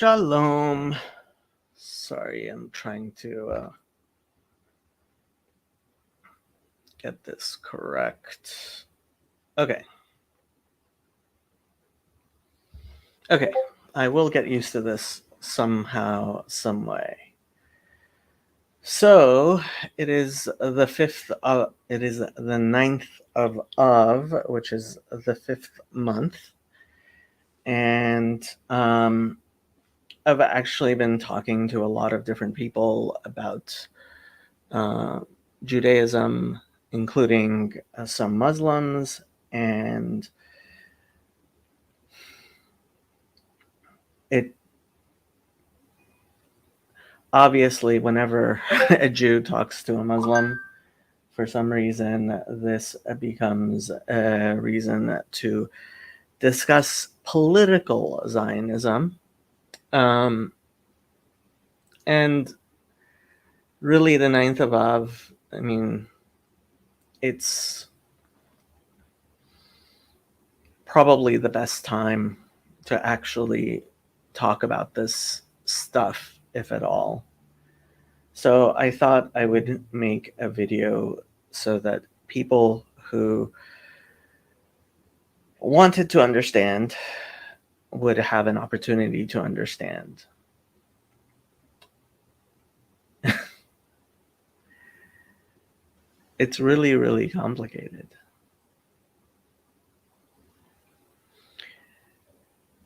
Shalom. Sorry, I'm trying to get this correct. Okay. I will get used to this somehow, some way. So it is the 9th of Av, which is the 5th month, and I've actually been talking to a lot of different people about Judaism, including some Muslims, and it obviously, whenever a Jew talks to a Muslim, for some reason, this becomes a reason to discuss political Zionism. And really, the 9th of Av, I mean, it's probably the best time to actually talk about this stuff, if at all. So I thought I would make a video so that people who wanted to understand would have an opportunity to understand. It's really, really complicated.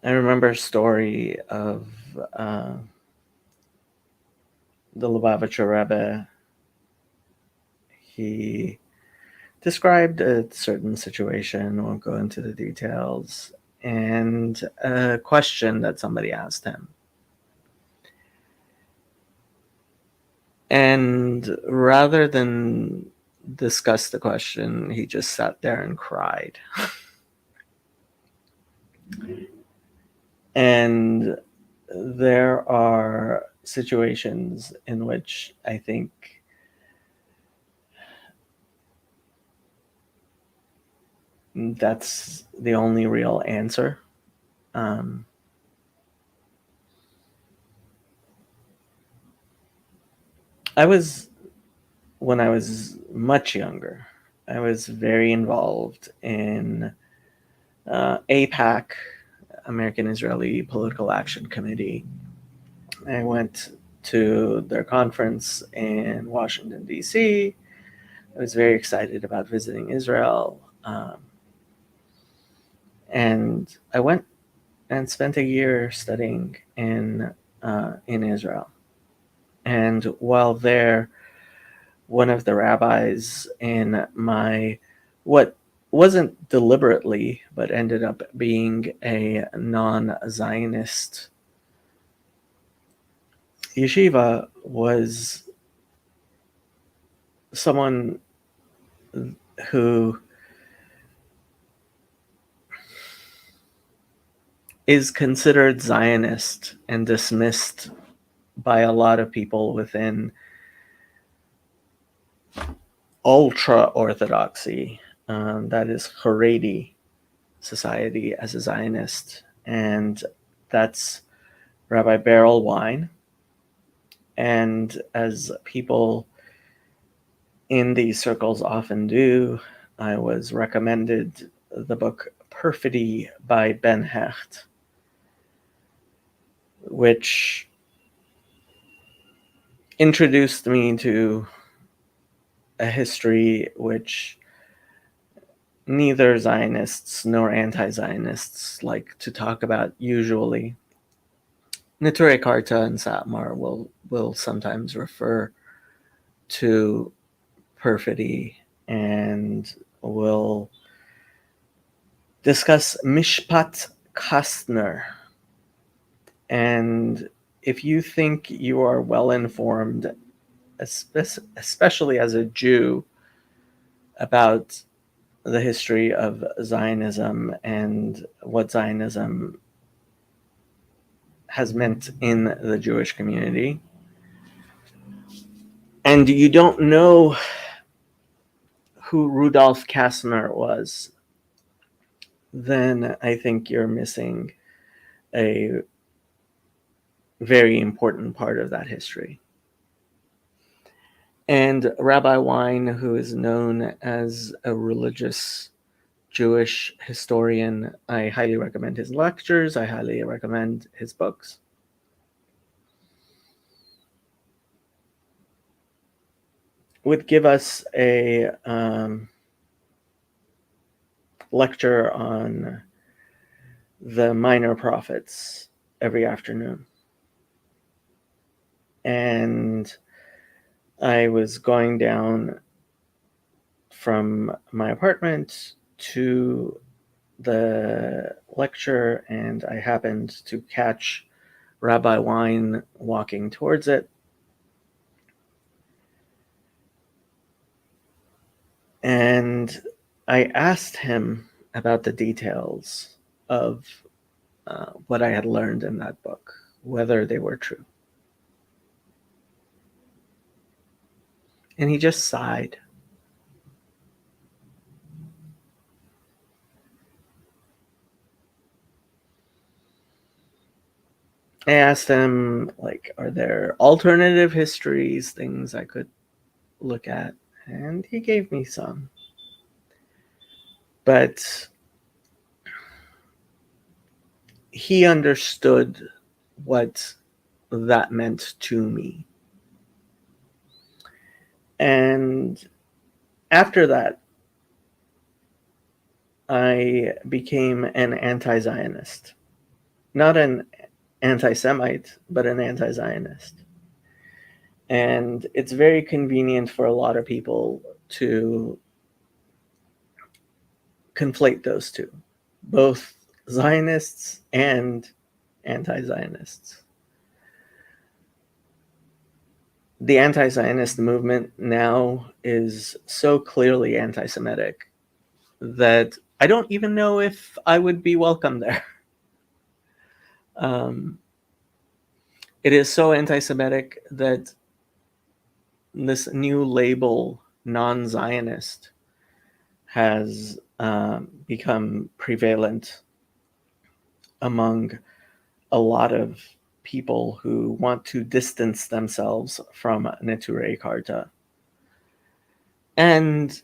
I remember a story of the Lubavitcher Rebbe. He described a certain situation, won't go into the details, and a question that somebody asked him. And rather than discuss the question, he just sat there and cried. And there are situations in which I think that's the only real answer. When I was much younger, I was very involved in AIPAC, American Israeli Political Action Committee. I went to their conference in Washington, D.C. I was very excited about visiting Israel. And I went and spent a year studying in Israel. And while there, one of the rabbis in my, what wasn't deliberately, but ended up being a non-Zionist yeshiva, was someone who is considered Zionist and dismissed by a lot of people within ultra-Orthodoxy, that is Haredi society, as a Zionist. And that's Rabbi Beryl Wine. And as people in these circles often do, I was recommended the book Perfidy by Ben Hecht, which introduced me to a history which neither Zionists nor anti-Zionists like to talk about usually. Neturei Karta and Satmar will sometimes refer to perfidy and will discuss Mishpat Kastner. And if you think you are well informed, especially as a Jew, about the history of Zionism and what Zionism has meant in the Jewish community, and you don't know who Rudolf Kastner was, then I think you're missing a very important part of that history. And Rabbi Wein, who is known as a religious Jewish historian, I highly recommend his lectures. I highly recommend his books. Would give us a lecture on the minor prophets every afternoon. And I was going down from my apartment to the lecture, and I happened to catch Rabbi Wein walking towards it. And I asked him about the details of what I had learned in that book, whether they were true. And he just sighed. I asked him, like, are there alternative histories, things I could look at? And he gave me some. But he understood what that meant to me. And after that, I became an anti-Zionist. Not an anti-Semite, but an anti-Zionist. And it's very convenient for a lot of people to conflate those two, both Zionists and anti-Zionists. The anti-Zionist movement now is so clearly anti-Semitic that I don't even know if I would be welcome there. It is so anti-Semitic that this new label, non-Zionist, has become prevalent among a lot of people who want to distance themselves from Neturei Karta. And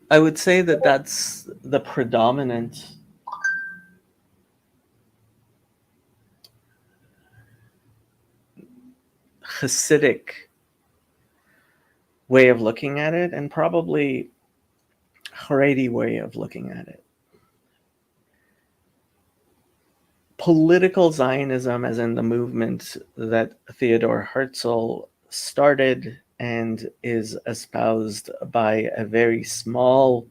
I would say that that's the predominant Hasidic way of looking at it, and probably Haredi way of looking at it. Political Zionism, as in the movement that Theodor Herzl started and is espoused by a very small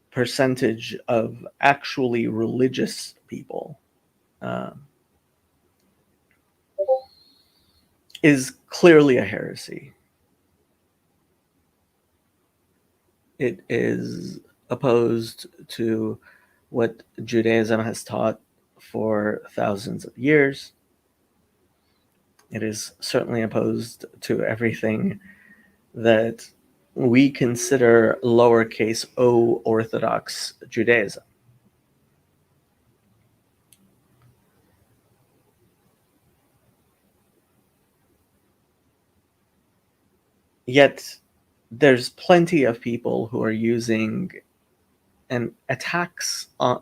percentage of actually religious people, is clearly a heresy. It is opposed to what Judaism has taught for thousands of years. It is certainly opposed to everything that we consider lowercase o Orthodox Judaism. Yet there's plenty of people who are using and attacks on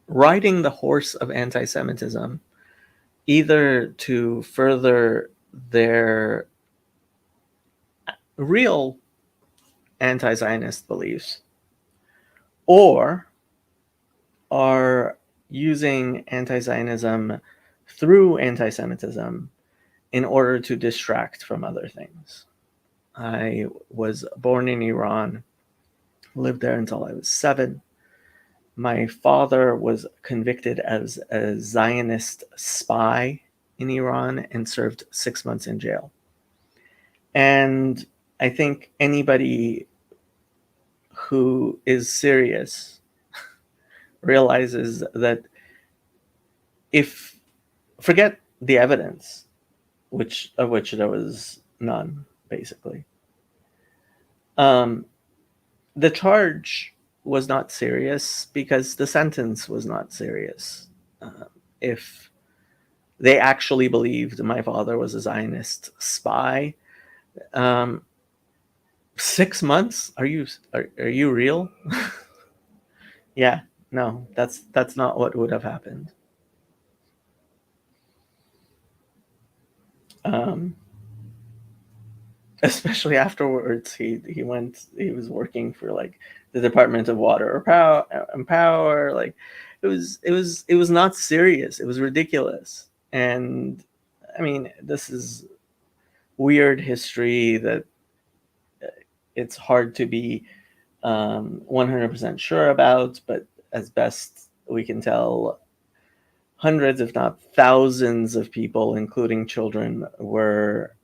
riding the horse of anti-Semitism, either to further their real anti-Zionist beliefs, or are using anti-Zionism through anti-Semitism in order to distract from other things. I was born in Iran, lived there until I was 7. My father was convicted as a Zionist spy in Iran and served 6 months in jail. And I think anybody who is serious realizes that forget the evidence, of which there was none, basically. The charge was not serious because the sentence was not serious. If they actually believed my father was a Zionist spy, 6 months? Are you real? Yeah, no, that's not what would have happened. Um, Especially afterwards, he was working for like the Department of Water or Power. Like it was not serious. It was ridiculous. And I mean, this is weird history that it's hard to be 100% sure about, but as best we can tell, hundreds, if not thousands, of people, including children, were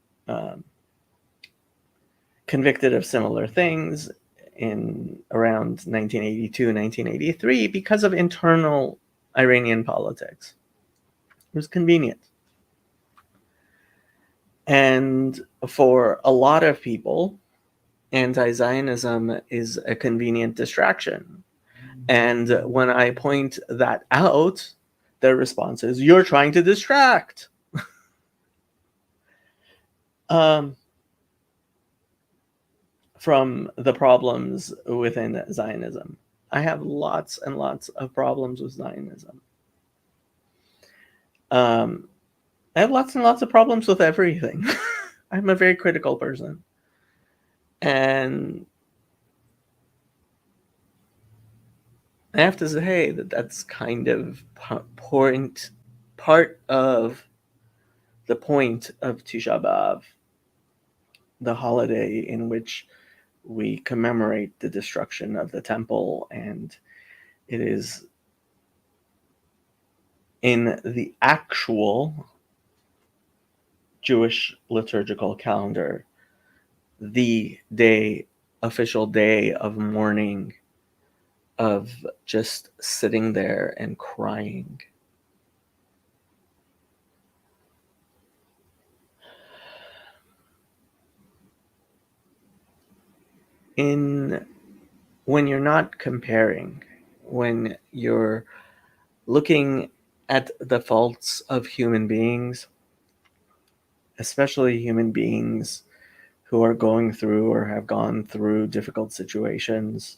convicted of similar things in around 1982, 1983 because of internal Iranian politics. It was convenient. And for a lot of people, anti Zionism is a convenient distraction. And when I point that out, their response is, "You're trying to distract." Um, from the problems within Zionism. I have lots and lots of problems with Zionism. Um, I have lots and lots of problems with everything. I'm a very critical person. And I have to say that that's kind of part of the point of Tisha B'Av, the holiday in which we commemorate the destruction of the temple, and it is in the actual Jewish liturgical calendar the official day of mourning, of just sitting there and crying. When you're not comparing, when you're looking at the faults of human beings, especially human beings who are going through or have gone through difficult situations,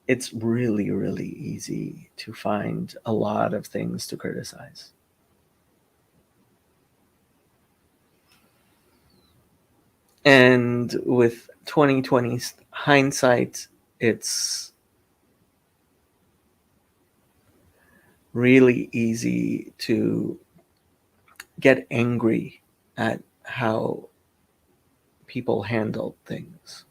it's really, really easy to find a lot of things to criticize. And with 2020 hindsight, it's really easy to get angry at how people handled things.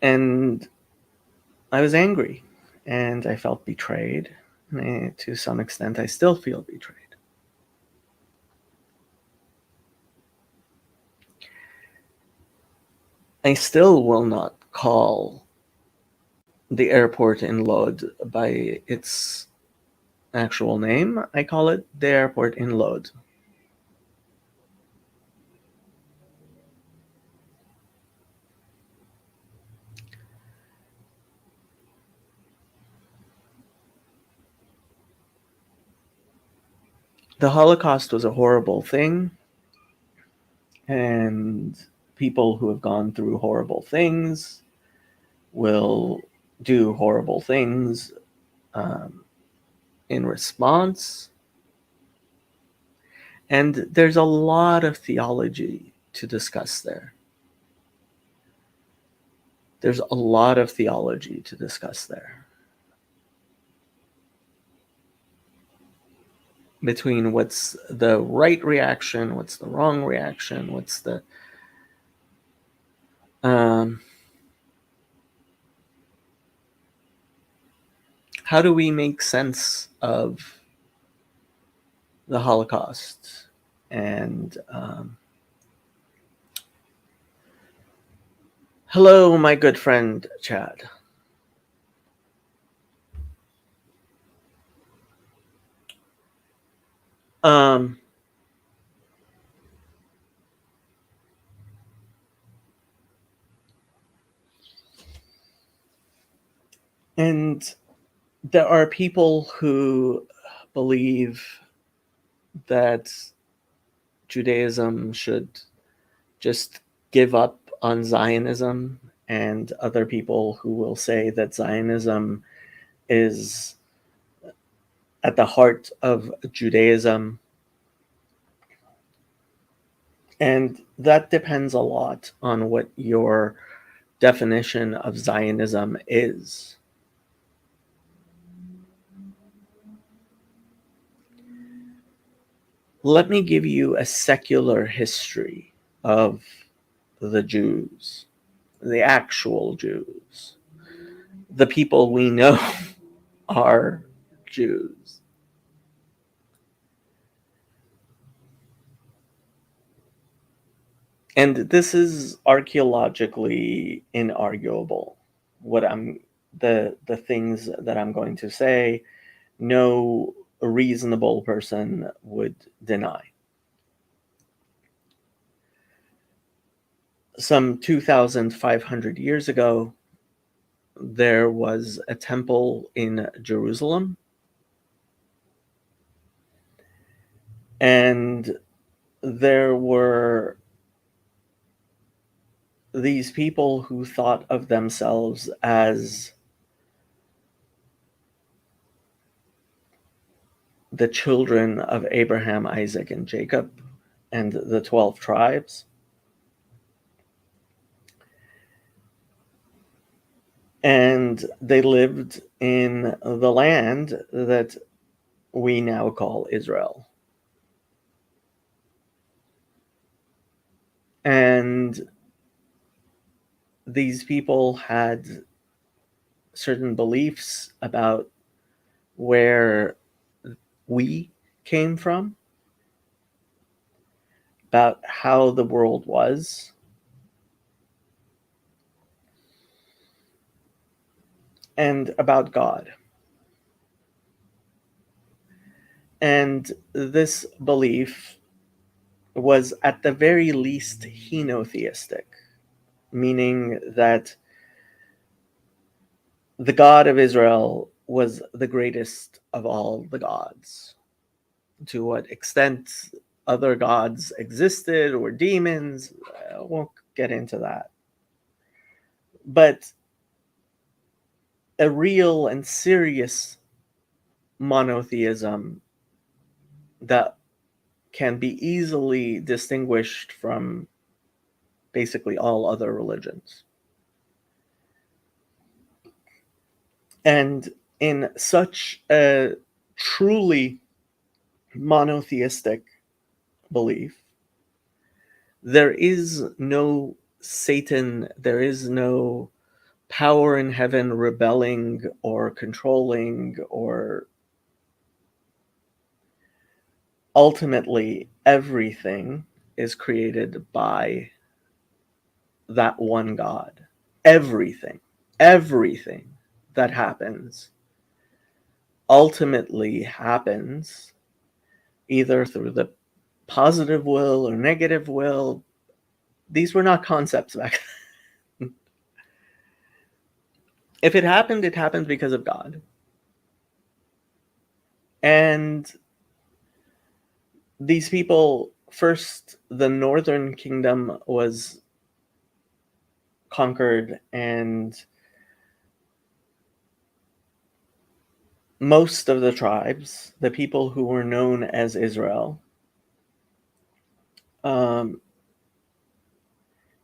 And I was angry and I felt betrayed. And to some extent, I still feel betrayed. I still will not call the airport in Lod by its actual name. I call it the airport in Lod. The Holocaust was a horrible thing, and people who have gone through horrible things will do horrible things in response. And there's a lot of theology to discuss there. There's a lot of theology to discuss there. Between what's the right reaction, what's the wrong reaction, what's the how do we make sense of the Holocaust? And hello, my good friend Chad. Um, And there are people who believe that Judaism should just give up on Zionism, and other people who will say that Zionism is at the heart of Judaism. And that depends a lot on what your definition of Zionism is. Let me give you a secular history of the Jews, the actual Jews, the people we know are Jews. And this is archaeologically inarguable. What I'm the things that I'm going to say, no reasonable person would deny. Some 2,500 years ago, there was a temple in Jerusalem, and there were these people who thought of themselves as the children of Abraham, Isaac, and Jacob, and the 12 tribes. And they lived in the land that we now call Israel. And these people had certain beliefs about where we came from, about how the world was, and about God. And this belief was at the very least henotheistic, meaning that the God of Israel was the greatest of all the gods. To what extent other gods existed or demons, I won't get into that. But a real and serious monotheism that can be easily distinguished from basically all other religions. And in such a truly monotheistic belief, there is no Satan, there is no power in heaven rebelling or controlling, or ultimately everything is created by that one God. Everything that happens ultimately happens either through the positive will or negative will. These were not concepts back then. If it happened because of God. And these people, first, the northern kingdom was conquered, and most of the tribes, the people who were known as Israel, um,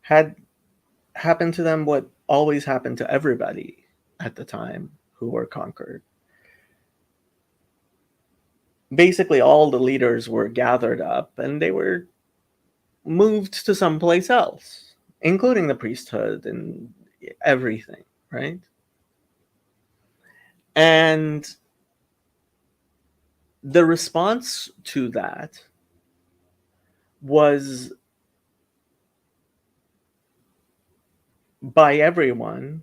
had happened to them what always happened to everybody at the time who were conquered. Basically, all the leaders were gathered up and they were moved to someplace else, including the priesthood and everything, right? And the response to that was, by everyone,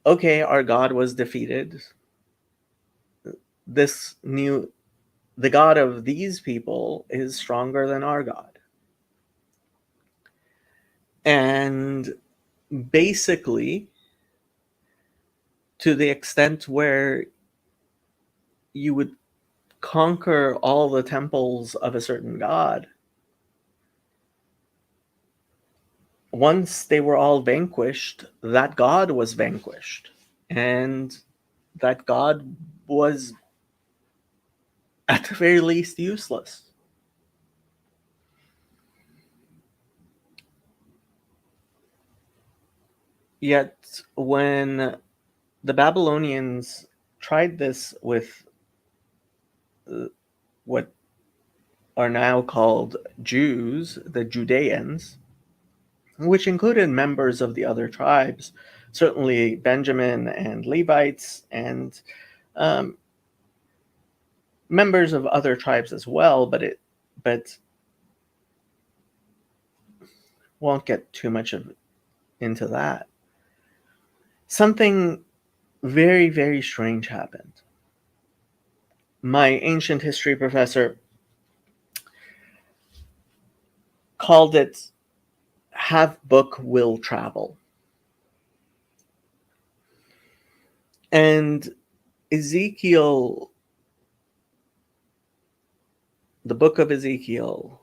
okay, our God was defeated. This new, the God of these people is stronger than our God. And basically, to the extent where you would conquer all the temples of a certain god. Once they were all vanquished, that god was vanquished. And that god was, at the very least, useless. Yet, when the Babylonians tried this with what are now called Jews, the Judeans, which included members of the other tribes, certainly Benjamin and Levites, and um, members of other tribes as well, but won't get too much into that. Something very, very strange happened. My ancient history professor called it "have book will travel." And Ezekiel, the book of Ezekiel,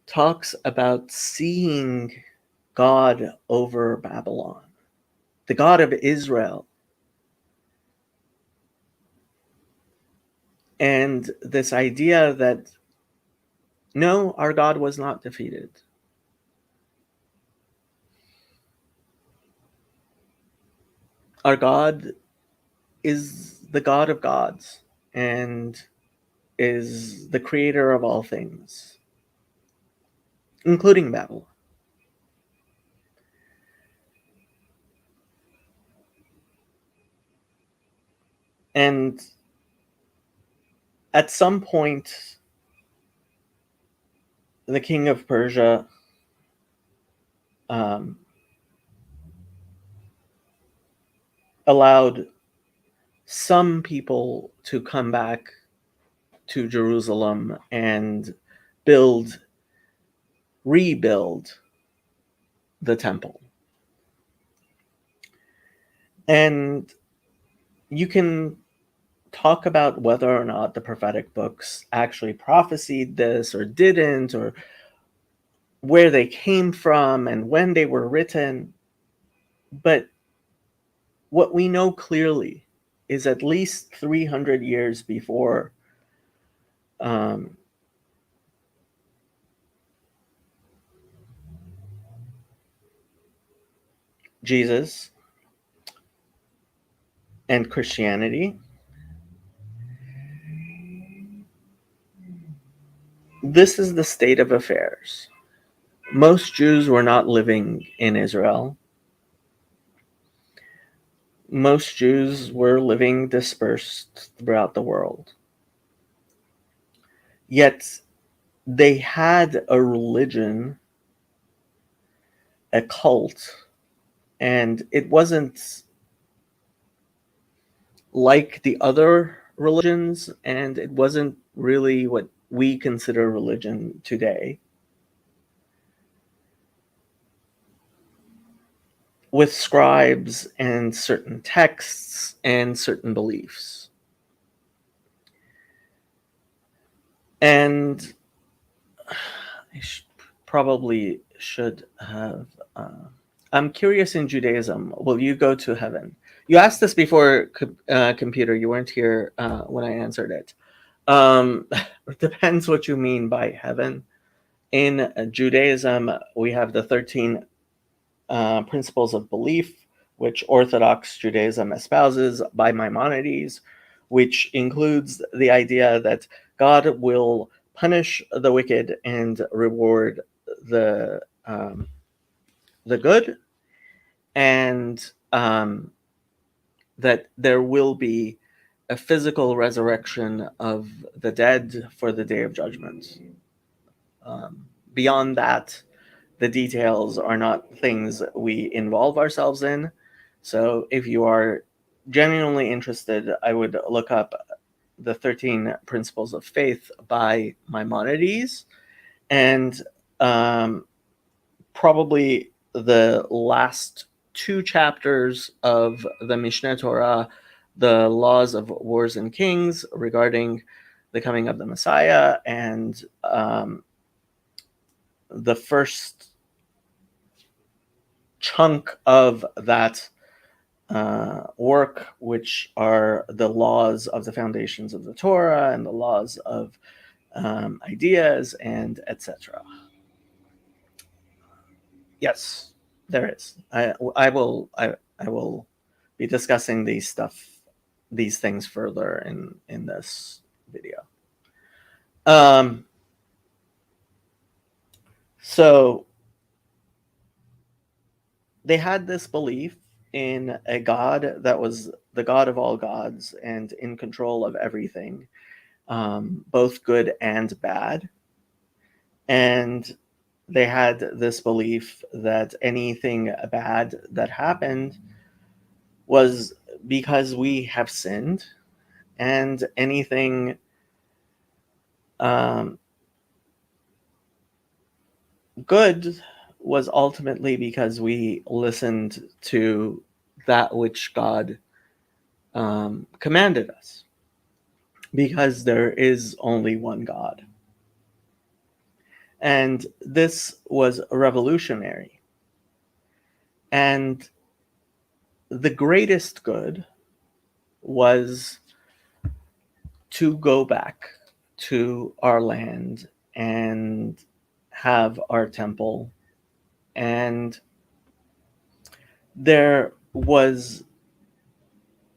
talks about seeing God over Babylon, the God of Israel. And this idea that no, our God was not defeated. Our God is the God of gods and is the creator of all things, including Babylon. And at some point, the king of Persia um, allowed some people to come back to Jerusalem and rebuild the temple. And you can talk about whether or not the prophetic books actually prophesied this or didn't, or where they came from and when they were written. But what we know clearly is at least 300 years before um, Jesus and Christianity, this is the state of affairs. Most Jews were not living in Israel. Most Jews were living dispersed throughout the world. Yet they had a religion, a cult, and it wasn't like the other religions, and it wasn't really what we consider religion today, with scribes and certain texts and certain beliefs. And I probably should have. I'm curious, in Judaism, will you go to heaven? You asked this before, computer. You weren't here when I answered it. It depends what you mean by heaven. In Judaism, we have the 13 principles of belief, which Orthodox Judaism espouses by Maimonides, which includes the idea that God will punish the wicked and reward the good, and that there will be a physical resurrection of the dead for the day of judgment. Beyond that, the details are not things we involve ourselves in. So if you are genuinely interested, I would look up the 13 Principles of Faith by Maimonides, and probably the last 2 chapters of the Mishneh Torah, the laws of wars and kings regarding the coming of the Messiah, and the first chunk of that work, which are the laws of the foundations of the Torah and the laws of ideas and etc. Yes, there is. I will be discussing these things further in this video. So they had this belief in a God that was the God of all gods and in control of everything, both good and bad. And they had this belief that anything bad that happened was because we have sinned, and anything good was ultimately because we listened to that which God commanded us, because there is only one God. And this was revolutionary. And the greatest good was to go back to our land and have our temple. And there were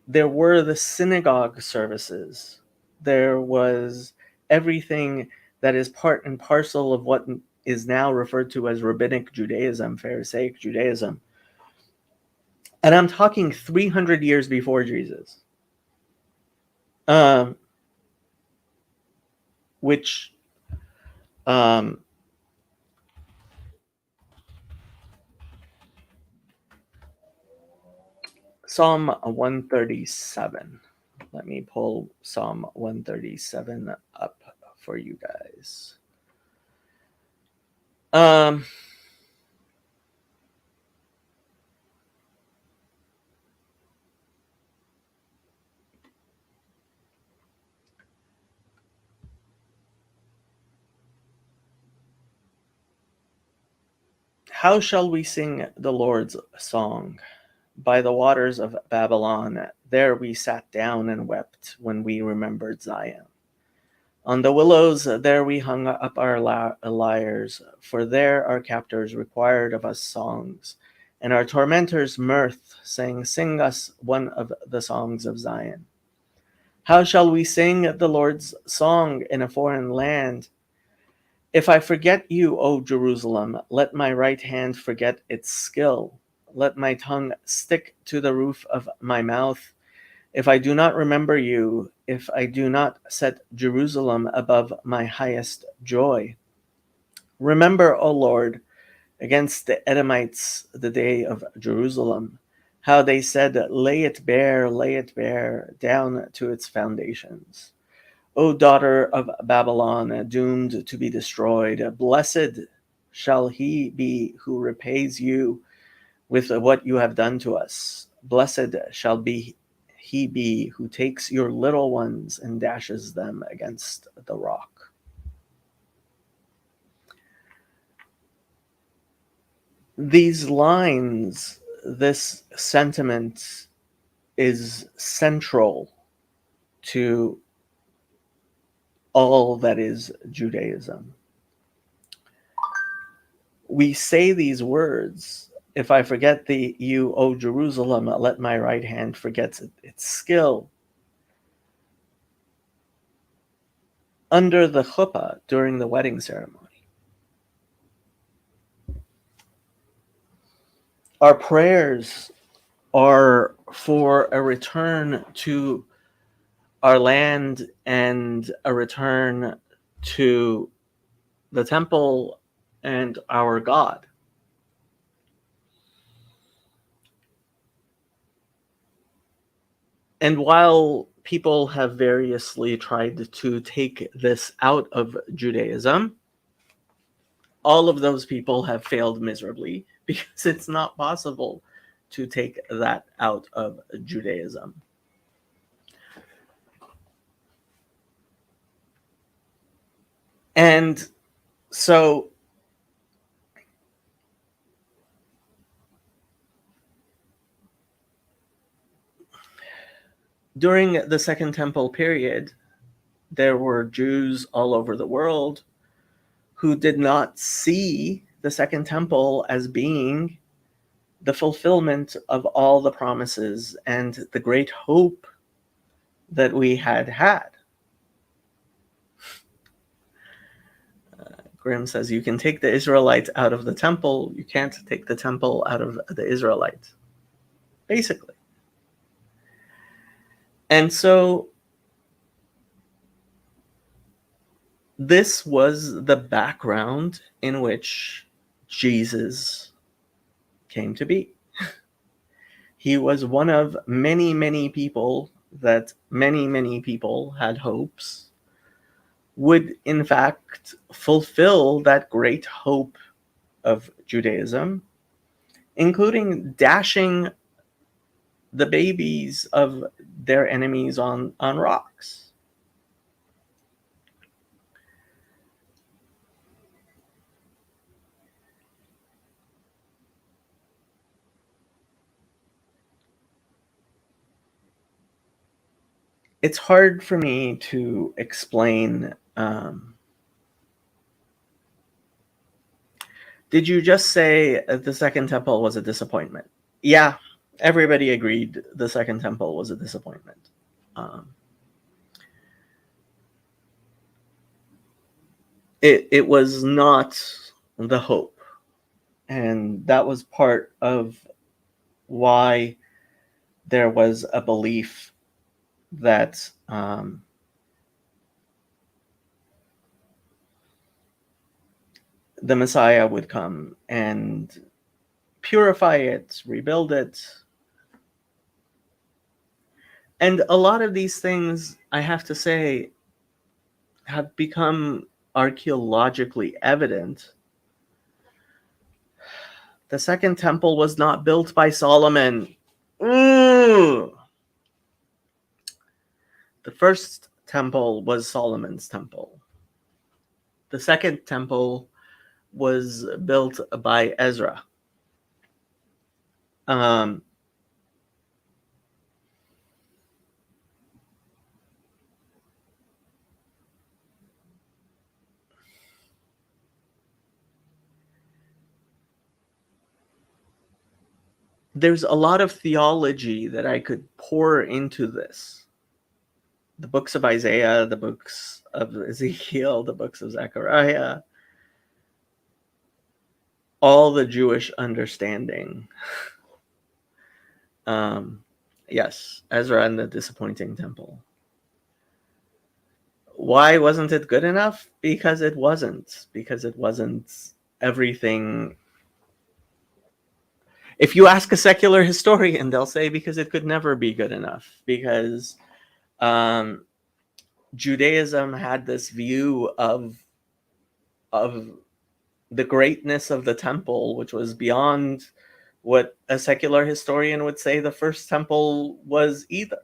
the synagogue services. There was everything that is part and parcel of what is now referred to as Rabbinic Judaism, Pharisaic Judaism. And I'm talking 300 years before Jesus. Which Psalm 137. Let me pull Psalm 137 up for you guys. How shall we sing the Lord's song? By the waters of Babylon, there we sat down and wept when we remembered Zion. On the willows, there we hung up our lyres, for there our captors required of us songs, and our tormentors mirth, saying, Sing us one of the songs of Zion. How shall we sing the Lord's song in a foreign land? If I forget you, O Jerusalem, let my right hand forget its skill. Let my tongue stick to the roof of my mouth. If I do not remember you, if I do not set Jerusalem above my highest joy. Remember, O Lord, against the Edomites the day of Jerusalem, how they said, lay it bare, down to its foundations. O daughter of Babylon, doomed to be destroyed, blessed shall he be who repays you with what you have done to us. Blessed shall he be who takes your little ones and dashes them against the rock. These lines, this sentiment is central to all that is Judaism. We say these words, if I forget you, O Jerusalem, let my right hand forget its skill. Under the chuppah during the wedding ceremony. Our prayers are for a return to our land and a return to the temple and our God. And while people have variously tried to take this out of Judaism, all of those people have failed miserably, because it's not possible to take that out of Judaism. And so during the Second Temple period, there were Jews all over the world who did not see the Second Temple as being the fulfillment of all the promises and the great hope that we had had. Grimm says, you can take the Israelites out of the temple, you can't take the temple out of the Israelites, basically. And so this was the background in which Jesus came to be. He was one of many, many people that many people had hopes would in fact fulfill that great hope of Judaism, including dashing the babies of their enemies on rocks. It's hard for me to explain. Did you just say the Second Temple was a disappointment? Yeah, everybody agreed the Second Temple was a disappointment. It was not the hope. And that was part of why there was a belief that the Messiah would come and purify it, rebuild it. And a lot of these things, I have to say, have become archaeologically evident. The Second Temple was not built by Solomon. Ooh. The first temple was Solomon's temple. The second temple was built by Ezra. There's a lot of theology that I could pour into this. The books of Isaiah, the books of Ezekiel, the books of Zechariah, all the Jewish understanding. Yes, Ezra and the disappointing temple. Why wasn't it good enough? Because it wasn't. Because it wasn't everything. If you ask a secular historian, they'll say because it could never be good enough. Because Judaism had this view of the greatness of the temple, which was beyond what a secular historian would say the first temple was either.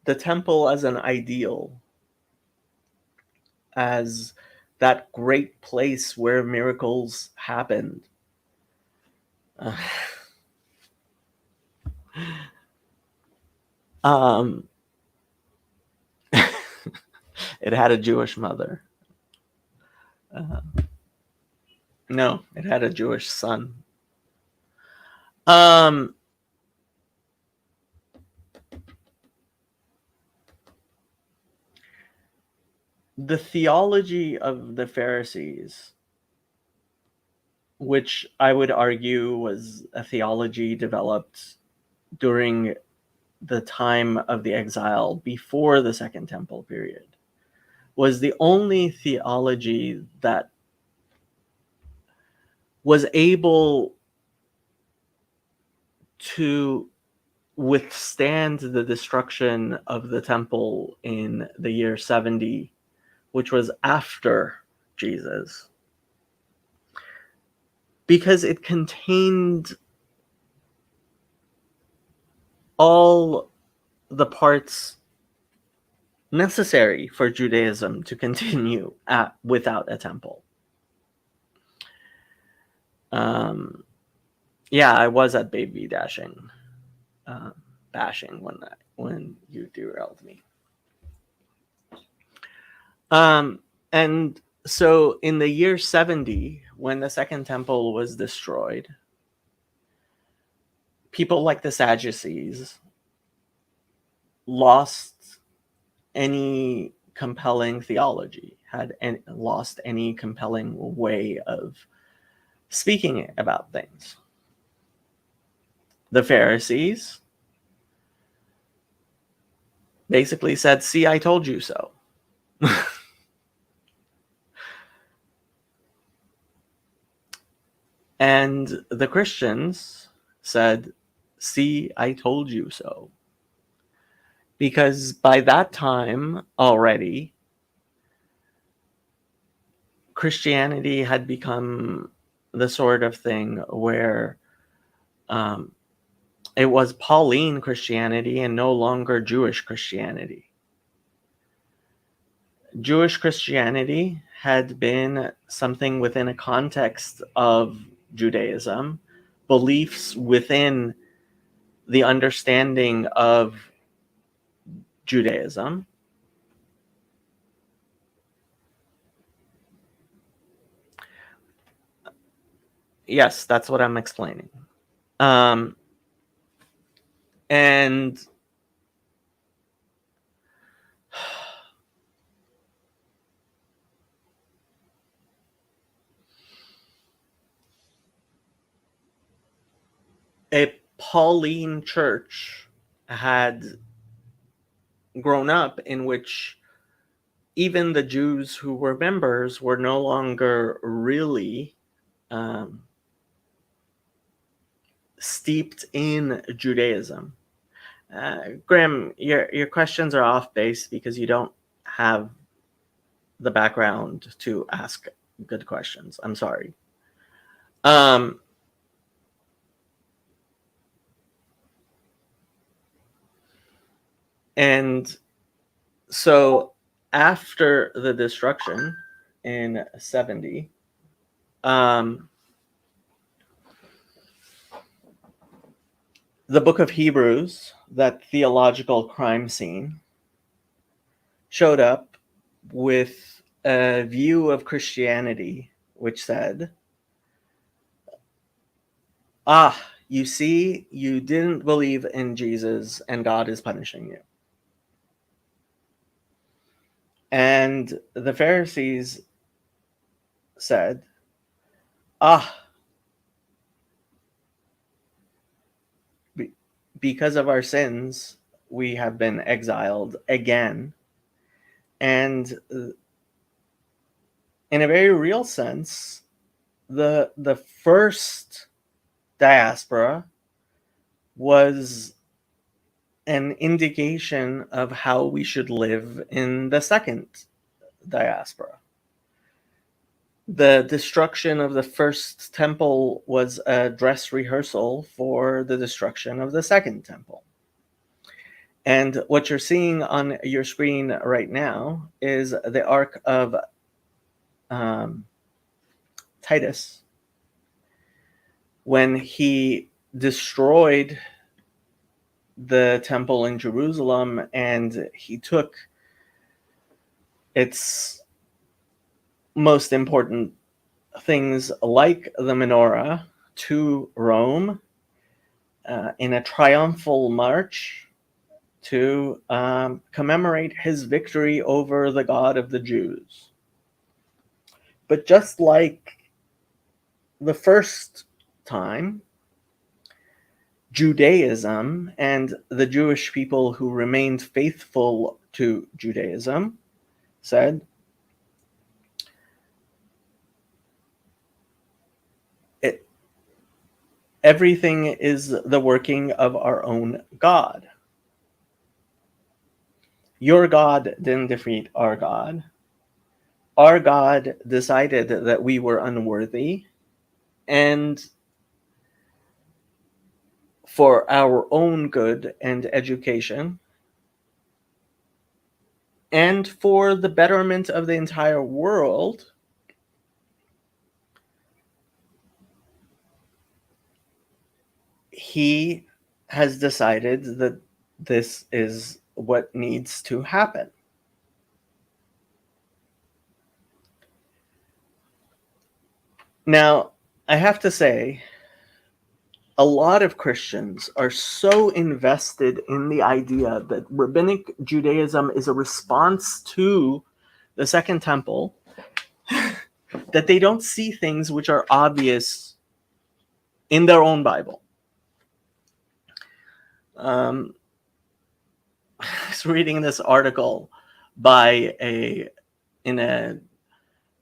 The temple as an ideal, as that great place where miracles happened. It had a Jewish mother. No, it had a Jewish son. The theology of the Pharisees, which I would argue was a theology developed during the time of the exile before the Second Temple period, was the only theology that was able to withstand the destruction of the temple in the year 70, which was after Jesus, because it contained all the parts necessary for Judaism to continue without a temple. Yeah, I was at baby bashing when you derailed me. And so in the year 70, when the second temple was destroyed, people like the Sadducees lost any compelling theology, lost any compelling way of speaking about things. The Pharisees basically said, "See, I told you so." And the Christians said, "See, I told you so." Because by that time already, Christianity had become the sort of thing where it was Pauline Christianity and no longer Jewish Christianity. Jewish Christianity had been something within a context of Judaism, beliefs within the understanding of Judaism. Yes, that's what I'm explaining. And a Pauline church had grown up in which even the Jews who were members were no longer really steeped in Judaism. Graham, your questions are off base because you don't have the background to ask good questions. I'm sorry. And so after the destruction in 70, the book of Hebrews, that theological crime scene, showed up with a view of Christianity which said, you see, you didn't believe in Jesus and God is punishing you. And the Pharisees said, because of our sins, we have been exiled again. And in a very real sense, the first diaspora was an indication of how we should live in the second diaspora. The destruction of the first temple was a dress rehearsal for the destruction of the second temple. And what you're seeing on your screen right now is the arc of Titus, when he destroyed the temple in Jerusalem and he took its most important things like the menorah to Rome in a triumphal march to commemorate his victory over the God of the Jews. But just like the first time, Judaism and the Jewish people who remained faithful to Judaism said, everything is the working of our own God. Your God didn't defeat our God. Our God decided that we were unworthy, and for our own good and education, and for the betterment of the entire world, he has decided that this is what needs to happen. Now, I have to say, a lot of Christians are so invested in the idea that rabbinic Judaism is a response to the Second Temple that they don't see things which are obvious in their own Bible. I was reading this article in a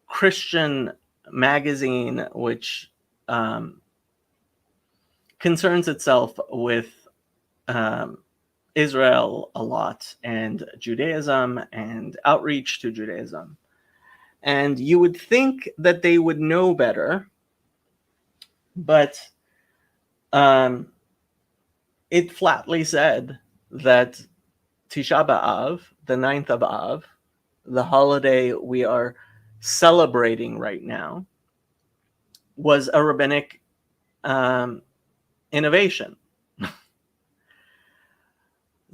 Christian magazine which concerns itself with Israel a lot, and Judaism and outreach to Judaism. And you would think that they would know better, but it flatly said that Tisha B'Av, the 9th of Av, the holiday we are celebrating right now, was a rabbinic innovation.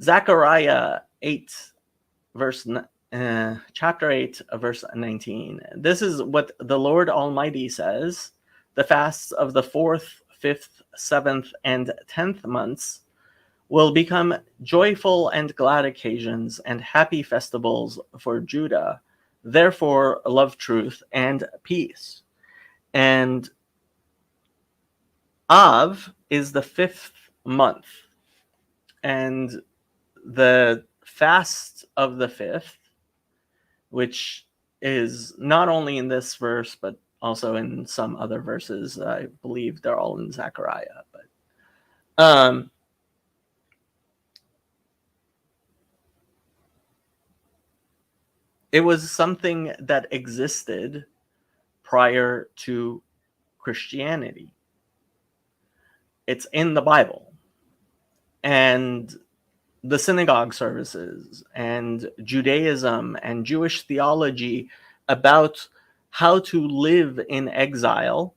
Zechariah 8, chapter 8, verse 19. This is what the Lord Almighty says: the fasts of the 4th, 5th, 7th, and 10th months will become joyful and glad occasions and happy festivals for Judah. Therefore, love truth and peace. And Av is the 5th month, and the fast of the 5th, which is not only in this verse but also in some other verses. I believe they're all in Zechariah, but it was something that existed prior to Christianity. It's in the Bible. And the synagogue services and Judaism and Jewish theology about how to live in exile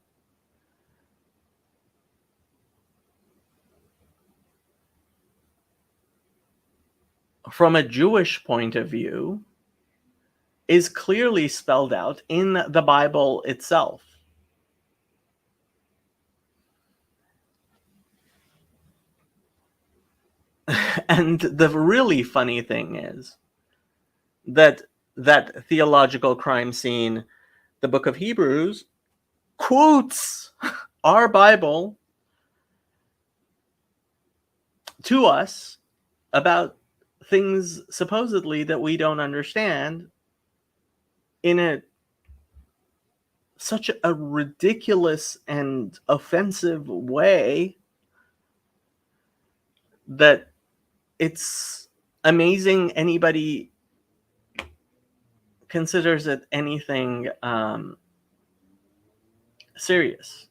from a Jewish point of view is clearly spelled out in the Bible itself. And the really funny thing is that theological crime scene, the book of Hebrews, quotes our Bible to us about things supposedly that we don't understand in such a ridiculous and offensive way that it's amazing anybody considers it anything serious.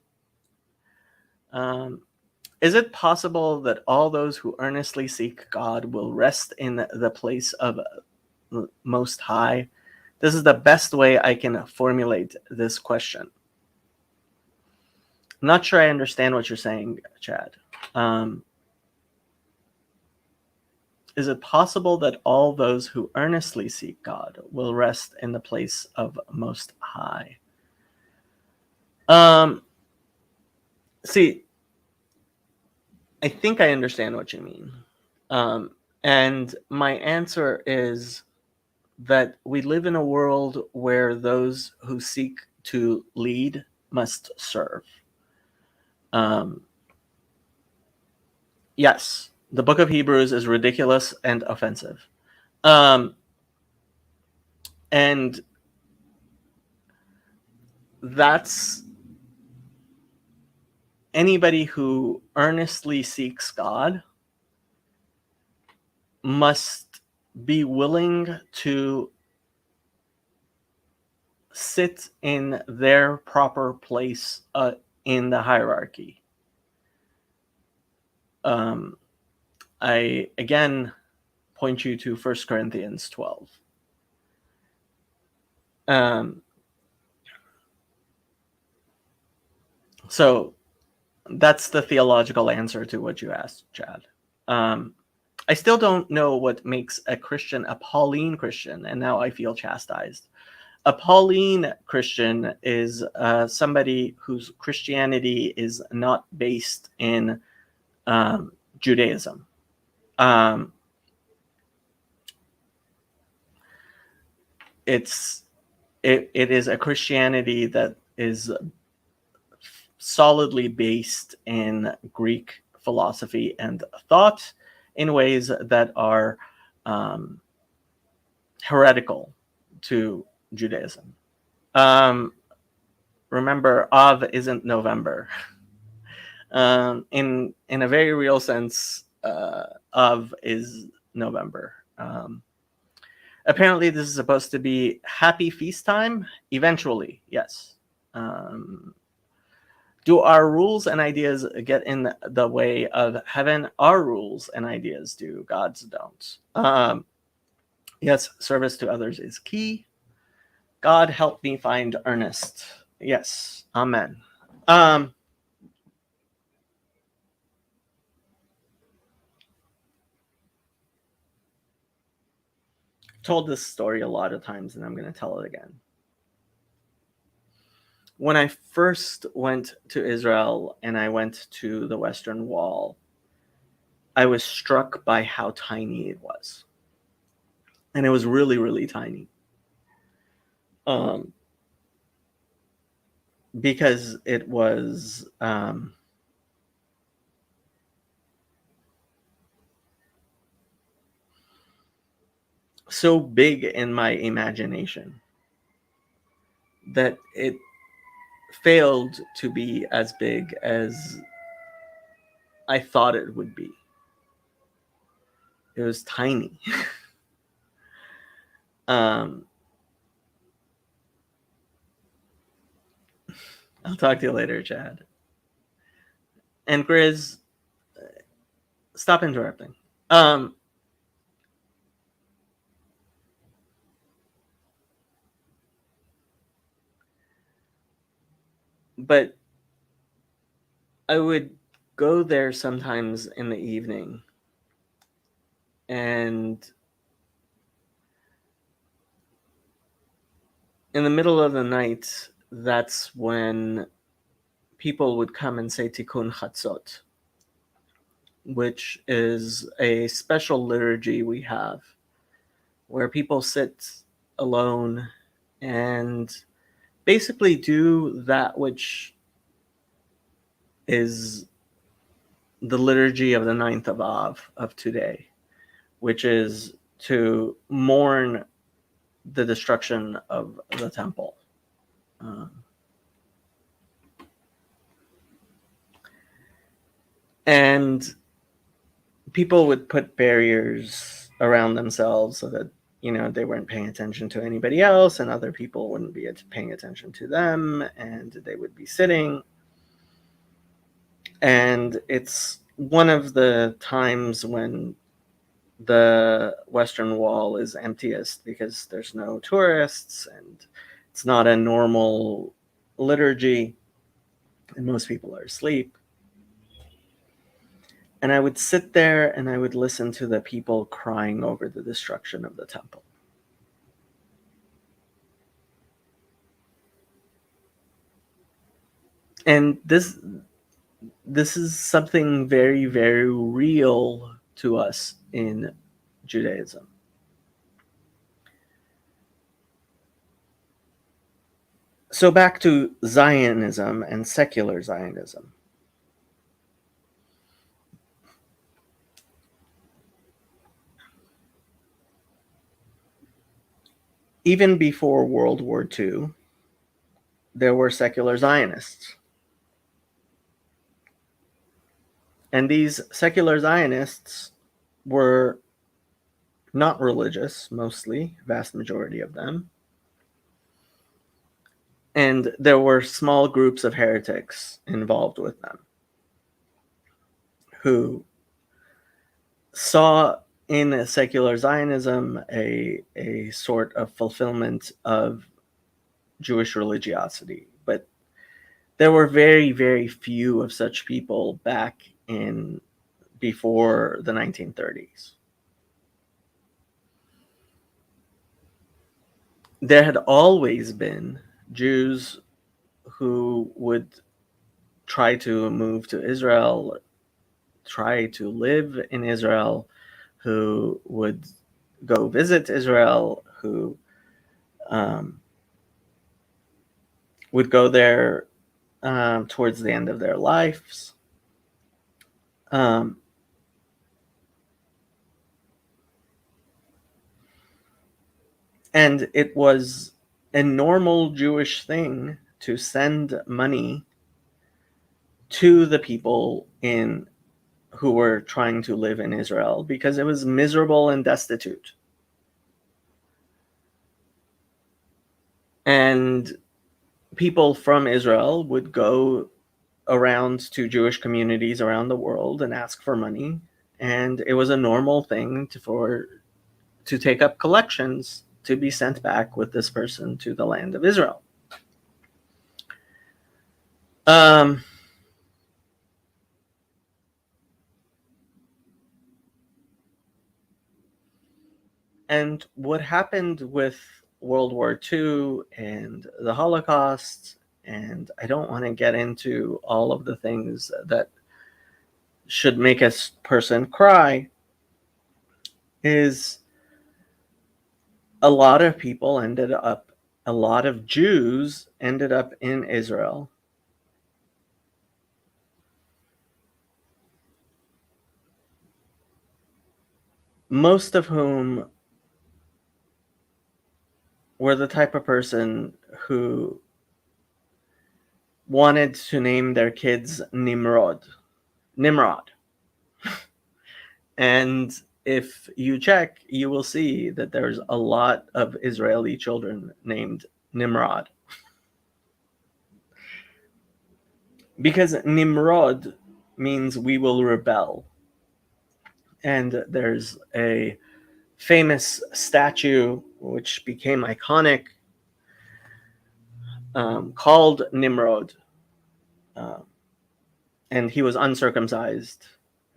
Is it possible that all those who earnestly seek God will rest in the place of Most High? This is the best way I can formulate this question. I'm not sure I understand what you're saying, Chad. Is it possible that all those who earnestly seek God will rest in the place of Most High? See, I think I understand what you mean. And my answer is that we live in a world where those who seek to lead must serve. Yes, the book of Hebrews is ridiculous and offensive. And that's anybody who earnestly seeks God must be willing to sit in their proper place in the hierarchy. I again point you to 1 Corinthians 12. So that's the theological answer to what you asked, Chad. I still don't know what makes a Christian a Pauline Christian, and now I feel chastised. A Pauline Christian is somebody whose Christianity is not based in Judaism. It is a Christianity that is solidly based in Greek philosophy and thought in ways that are heretical to Judaism. Remember, Av isn't November. In a very real sense, Av is November. Apparently, this is supposed to be happy feast time. Eventually, yes. Do our rules and ideas get in the way of heaven? Our rules and ideas do. God's don't. Yes, service to others is key. God help me find earnest. Yes, amen. Told this story a lot of times, and I'm going to tell it again. When I first went to Israel and I went to the Western Wall, I was struck by how tiny it was. And it was really, really tiny. Because it was so big in my imagination that it failed to be as big as I thought it would be. It was tiny. I'll talk to you later, Chad. And Grizz, stop interrupting. But I would go there sometimes in the evening, and in the middle of the night, that's when people would come and say Tikkun Chatzot, which is a special liturgy we have where people sit alone and basically do that which is the liturgy of the 9th of Av of today, which is to mourn the destruction of the temple. And people would put barriers around themselves so that, you know, they weren't paying attention to anybody else, and other people wouldn't be paying attention to them, and they would be sitting. And it's one of the times when the Western Wall is emptiest because there's no tourists and it's not a normal liturgy and most people are asleep. And I would sit there and I would listen to the people crying over the destruction of the temple. And this is something very, very real to us in Judaism. So back to Zionism and secular Zionism. Even before World War II, there were secular Zionists. And these secular Zionists were not religious, mostly, vast majority of them. And there were small groups of heretics involved with them who saw in secular Zionism a sort of fulfillment of Jewish religiosity. But there were very, very few of such people back in before the 1930s. There had always been Jews who would try to move to Israel, try to live in Israel, who would go visit Israel, who would go there towards the end of their lives. Um, and it was a normal Jewish thing to send money to the people in who were trying to live in Israel because it was miserable and destitute. And people from Israel would go around to Jewish communities around the world and ask for money. And it was a normal thing to take up collections to be sent back with this person to the land of Israel. Um, and what happened with World War II and the Holocaust, and I don't want to get into all of the things that should make a person cry, is a lot of Jews ended up in Israel. Most of whom were the type of person who wanted to name their kids Nimrod. And if you check, you will see that there's a lot of Israeli children named Nimrod. Because Nimrod means we will rebel. And there's a famous statue which became iconic called Nimrod. And he was uncircumcised.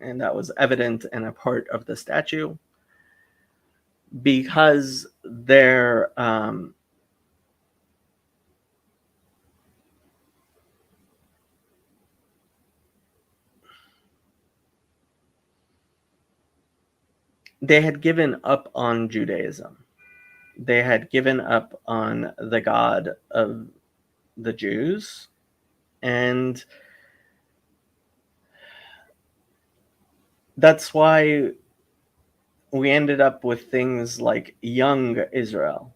And that was evident in a part of the statue. Because they had given up on Judaism. They had given up on the God of the Jews, and that's why we ended up with things like young Israel.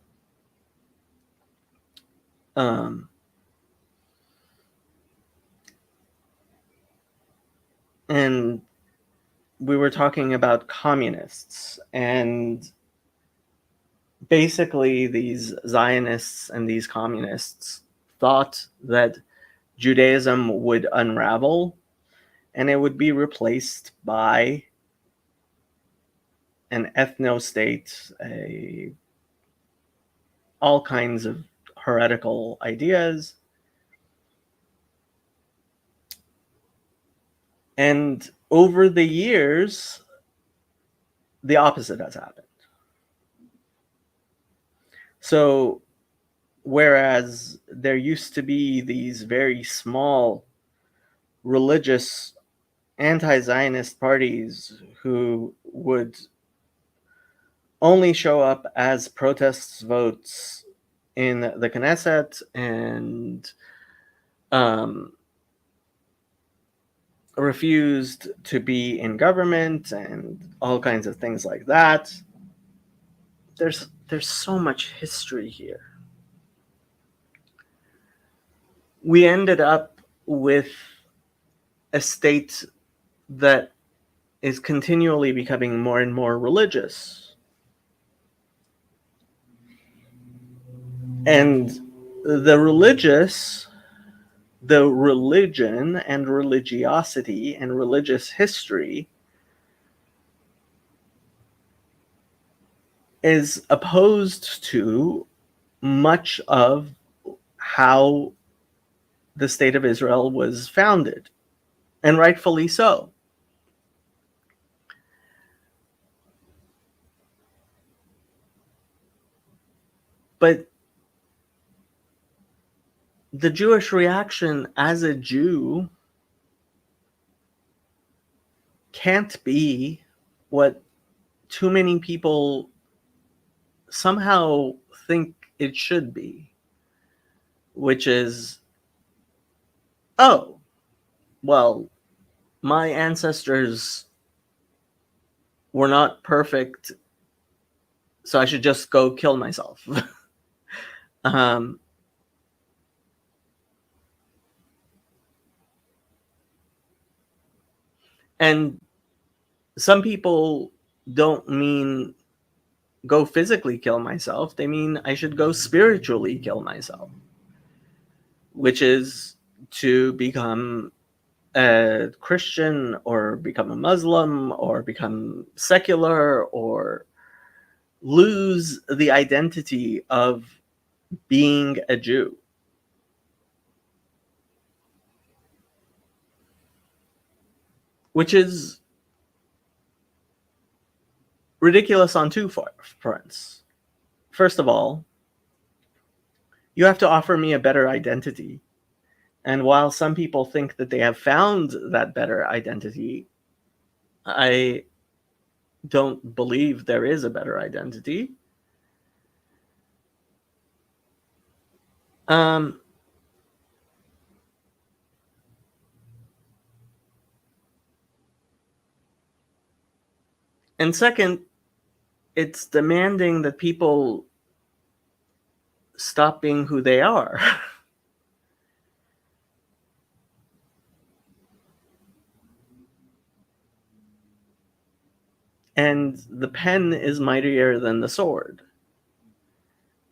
And we were talking about communists, and basically these Zionists and these communists thought that Judaism would unravel and it would be replaced by an ethno-state, all kinds of heretical ideas. And over the years, the opposite has happened. So, whereas there used to be these very small religious anti-Zionist parties who would only show up as protest votes in the Knesset and refused to be in government and all kinds of things like that. There's so much history here. We ended up with a state that is continually becoming more and more religious. And the religion and religiosity and religious history is opposed to much of how the state of Israel was founded, and rightfully so. But the Jewish reaction as a Jew can't be what too many people somehow think it should be, which is, oh, well, my ancestors were not perfect, so I should just go kill myself. um, and some people don't mean go physically kill myself, they mean I should go spiritually kill myself, which is to become a Christian or become a Muslim or become secular or lose the identity of being a Jew, which is ridiculous on two fronts. First of all, you have to offer me a better identity. And while some people think that they have found that better identity, I don't believe there is a better identity. Um, and second, it's demanding that people stop being who they are. And the pen is mightier than the sword.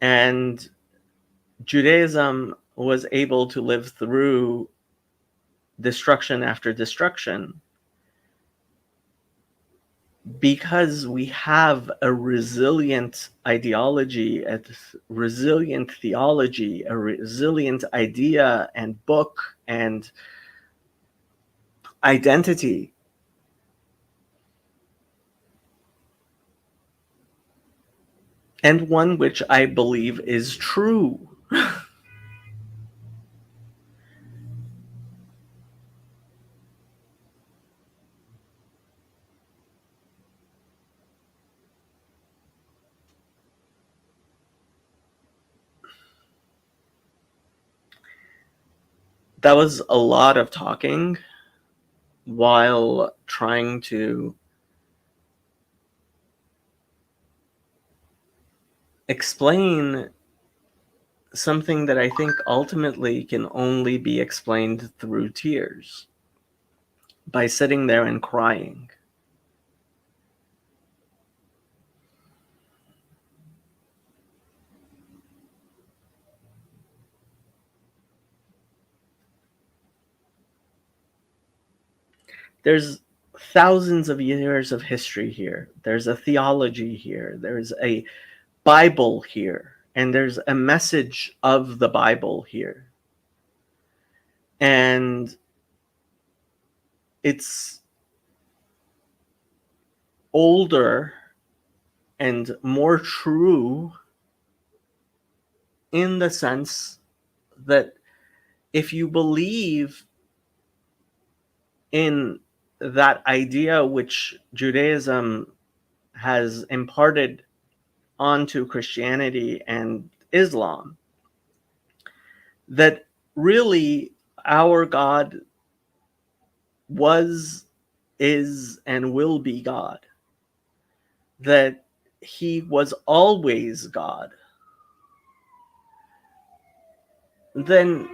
And Judaism was able to live through destruction after destruction because we have a resilient ideology, a resilient theology, a resilient idea and book and identity. And one which I believe is true. That was a lot of talking while trying to explain something that I think ultimately can only be explained through tears, by sitting there and crying. There's thousands of years of history here. There's a theology here. There's a Bible here. And there's a message of the Bible here. And it's older and more true in the sense that if you believe in that idea which Judaism has imparted onto Christianity and Islam, that really our God was, is, and will be God, that he was always God, then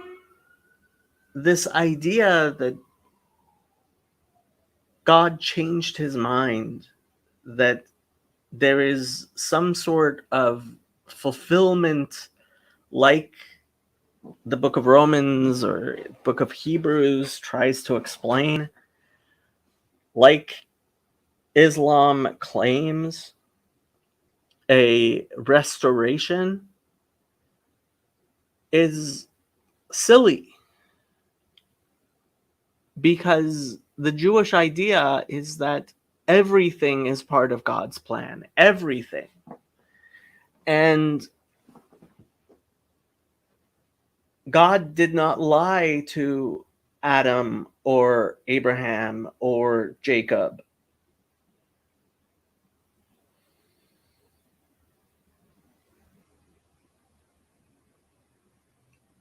this idea that God changed his mind that there is some sort of fulfillment, like the book of Romans or book of Hebrews tries to explain, like Islam claims a restoration, is silly, because the Jewish idea is that everything is part of God's plan, everything. And God did not lie to Adam or Abraham or Jacob.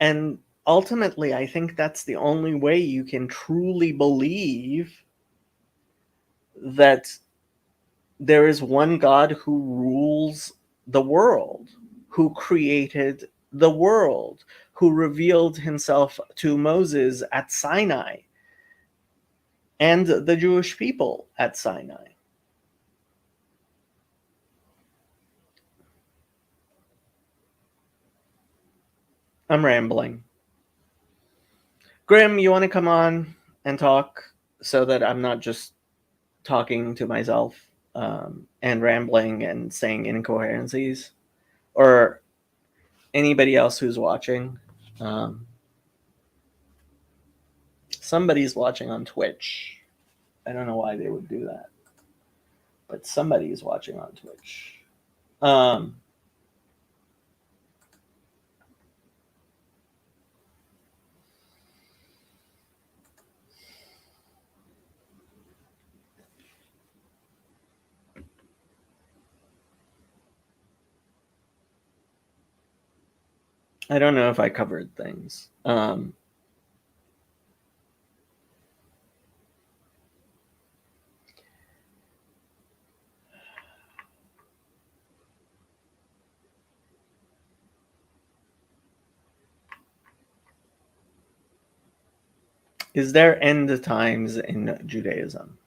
And ultimately, I think that's the only way you can truly believe that there is one God who rules the world, who created the world, who revealed himself to Moses at Sinai and the Jewish people at Sinai. I'm rambling. Grim, you want to come on and talk so that I'm not just talking to myself and rambling and saying incoherencies? Or anybody else who's watching? Um, Somebody's watching on Twitch. I don't know why they would do that, but somebody is watching on Twitch. Um, I don't know if I covered things. Is there end times in Judaism?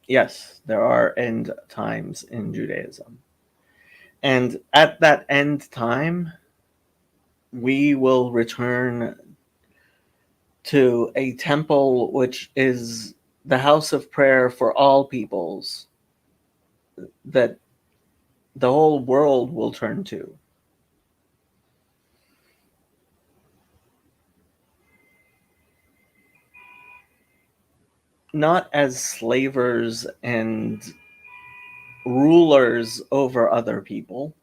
Yes, there are end times in Judaism. And at that end time, we will return to a temple which is the house of prayer for all peoples that the whole world will turn to. Not as slavers and rulers over other people,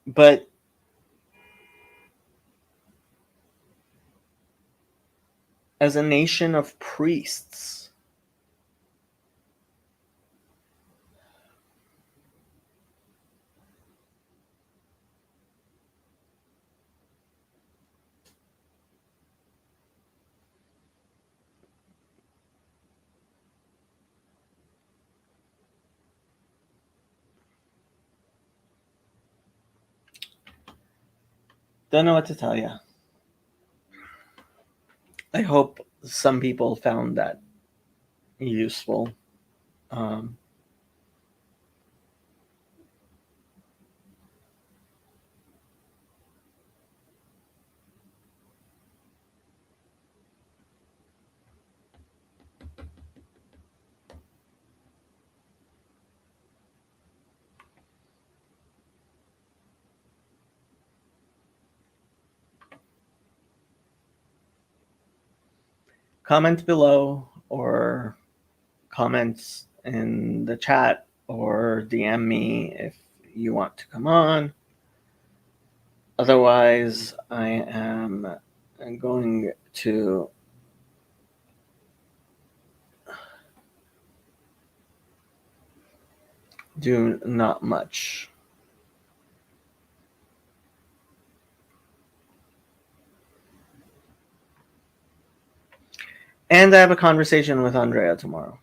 but as a nation of priests. Don't know what to tell you. I hope some people found that useful. Um, Comment below, or comments in the chat, or DM me if you want to come on. Otherwise, I am going to do not much. And I have a conversation with Andrea tomorrow.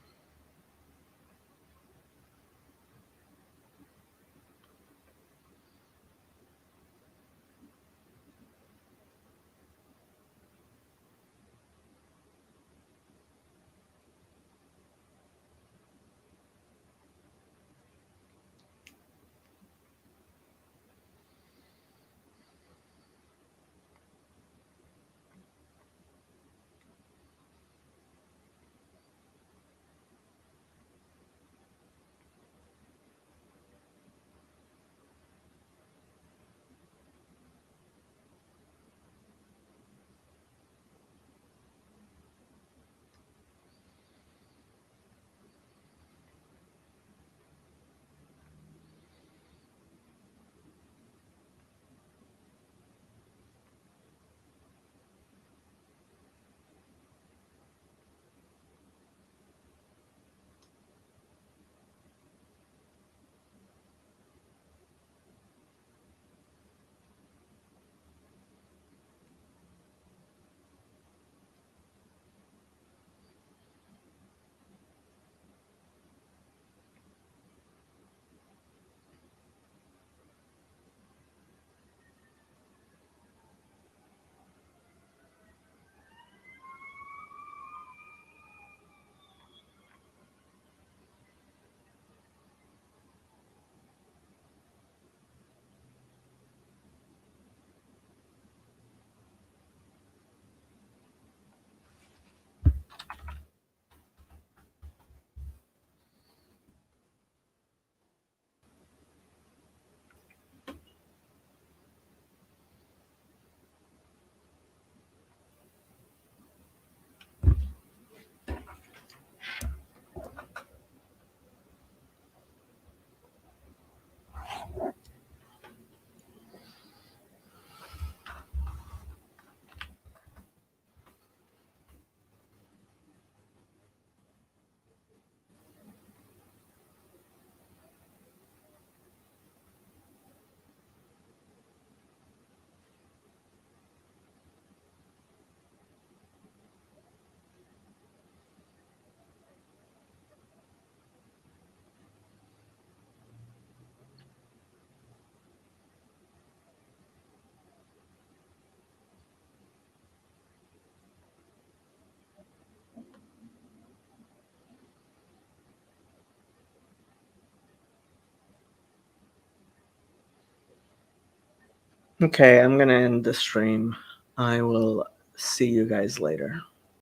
Okay, I'm gonna end the stream. I will see you guys later.